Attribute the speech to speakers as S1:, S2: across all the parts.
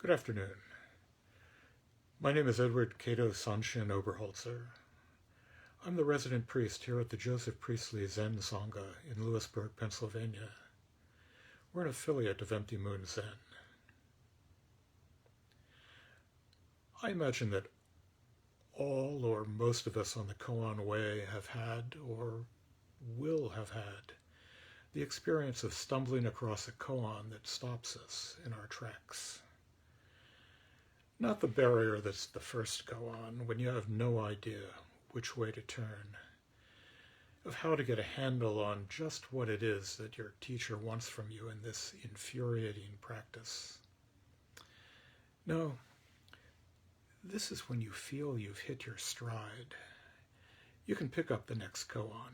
S1: Good afternoon. My name is Edward Oberholtzer. I'm the resident priest here at the Joseph Priestley Zen Sangha in Lewisburg, Pennsylvania. We're an affiliate of Empty Moon Zen. I imagine that all or most of us on the Koan Way have had or will have had the experience of stumbling across a koan that stops us in our tracks. Not the barrier that's the first koan, when you have no idea which way to turn, of how to get a handle on just what it is that your teacher wants from you in this infuriating practice. No, this is when you feel you've hit your stride. You can pick up the next koan,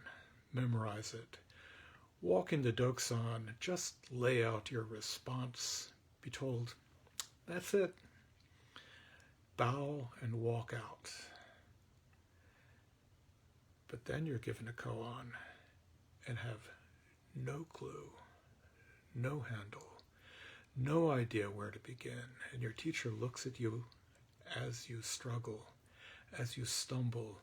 S1: memorize it, walk into Doksan, just lay out your response, be told, that's it. Bow and walk out. But then you're given a koan and have no clue, no handle, no idea where to begin. And your teacher looks at you as you struggle, as you stumble,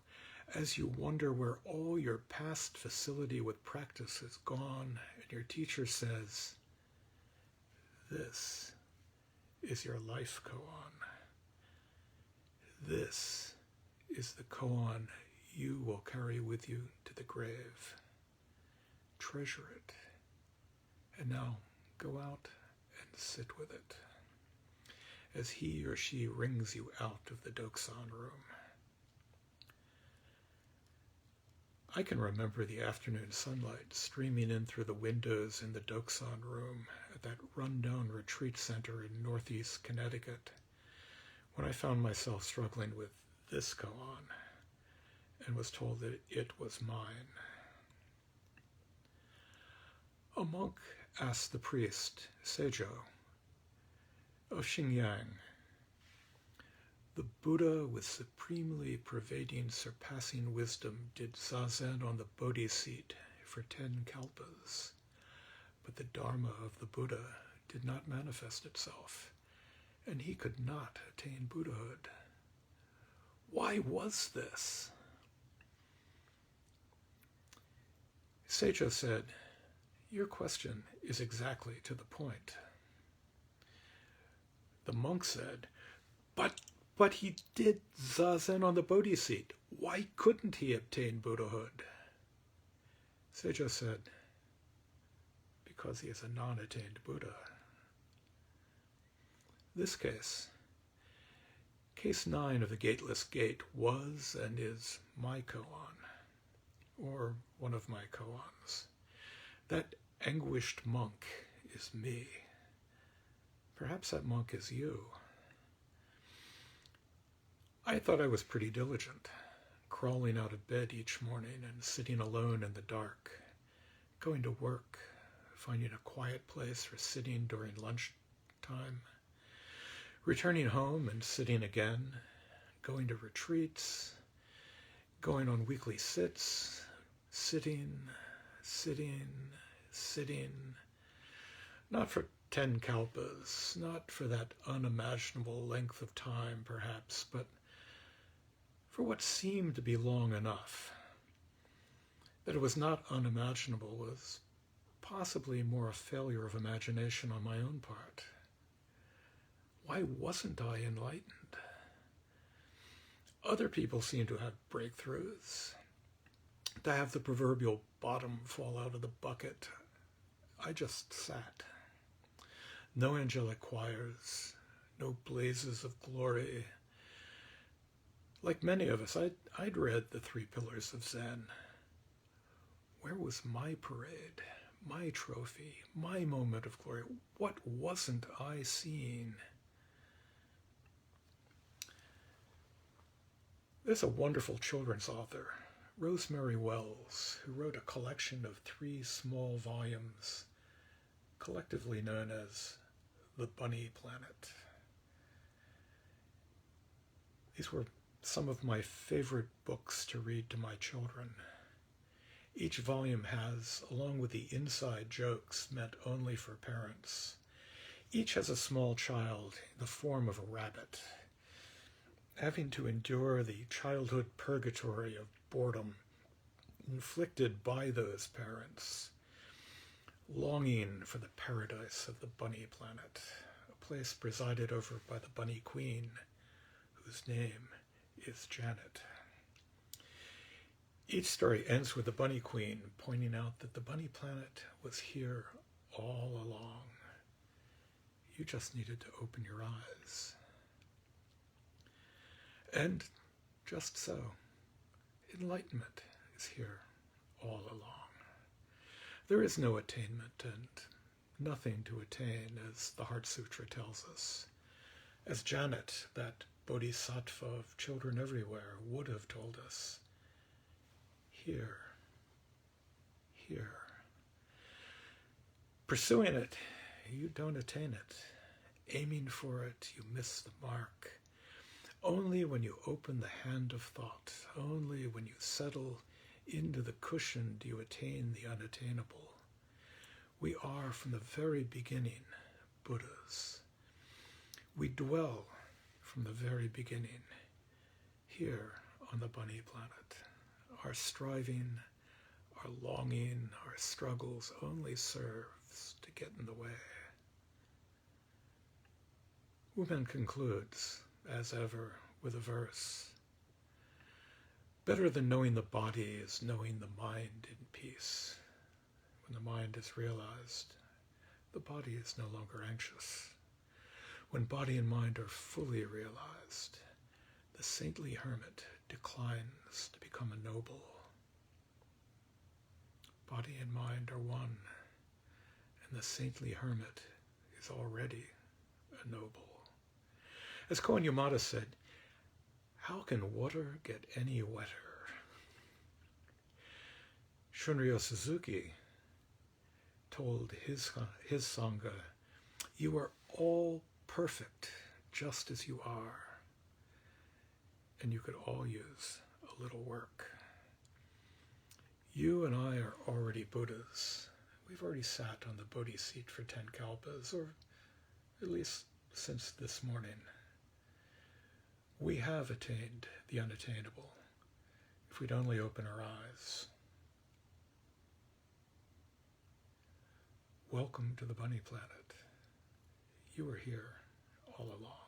S1: as you wonder where all your past facility with practice has gone. And your teacher says, this is your life koan. This is the koan you will carry with you to the grave. Treasure it. And now go out and sit with it as he or she rings you out of the Doksan room. I can remember the afternoon sunlight streaming in through the windows in the Doksan room at that rundown retreat center in northeast Connecticut, when I found myself struggling with this koan and was told that it was mine. A monk asked the priest, Seijo, of Xingyang, the Buddha with supremely pervading, surpassing wisdom did zazen on the Bodhi seat for 10 kalpas, but the Dharma of the Buddha did not manifest itself, and he could not attain Buddhahood. Why was this? Seijo said, your question is exactly to the point. The monk said, but he did zazen on the Bodhi seat. Why couldn't he obtain Buddhahood? Seijo said, because he is a non-attained Buddha. This case 9 of the Gateless Gate, was and is my koan, or one of my koans. That anguished monk is me. Perhaps that monk is you. I thought I was pretty diligent, crawling out of bed each morning and sitting alone in the dark, going to work, finding a quiet place for sitting during lunchtime, returning home and sitting again, going to retreats, going on weekly sits, sitting, not for 10 kalpas, not for that unimaginable length of time perhaps, but for what seemed to be long enough. That it was not unimaginable was possibly more a failure of imagination on my own part. Why wasn't I enlightened? Other people seem to have breakthroughs, to have the proverbial bottom fall out of the bucket. I just sat. No angelic choirs, no blazes of glory. Like many of us, I'd read the 3 pillars of Zen. Where was my parade, my trophy, my moment of glory? What wasn't I seeing? There's a wonderful children's author, Rosemary Wells, who wrote a collection of 3 small volumes, collectively known as The Bunny Planet. These were some of my favorite books to read to my children. Each volume has, along with the inside jokes meant only for parents, Each has a small child in the form of a rabbit, having to endure the childhood purgatory of boredom inflicted by those parents, longing for the paradise of the bunny planet, a place presided over by the bunny queen, whose name is Janet. Each story ends with the bunny queen pointing out that the bunny planet was here all along. You just needed to open your eyes. And just so, enlightenment is here all along. There is no attainment and nothing to attain, as the Heart Sutra tells us. As Janet, that bodhisattva of children everywhere, would have told us. Here. Pursuing it, you don't attain it. Aiming for it, you miss the mark. Only when you open the hand of thought, only when you settle into the cushion do you attain the unattainable. We are, from the very beginning, Buddhas. We dwell from the very beginning here on the bunny planet. Our striving, our longing, our struggles only serves to get in the way. Wumen concludes, as ever, with a verse. Better than knowing the body is knowing the mind in peace. When the mind is realized, the body is no longer anxious. When body and mind are fully realized, the saintly hermit declines to become a noble. Body and mind are one, and the saintly hermit is already a noble. As Koen Yamada said, how can water get any wetter? Shunryo Suzuki told his Sangha, you are all perfect just as you are, and you could all use a little work. You and I are already Buddhas. We've already sat on the Bodhi seat for 10 kalpas, or at least since this morning. We have attained the unattainable if we'd only open our eyes. Welcome to the bunny planet. You were here all along.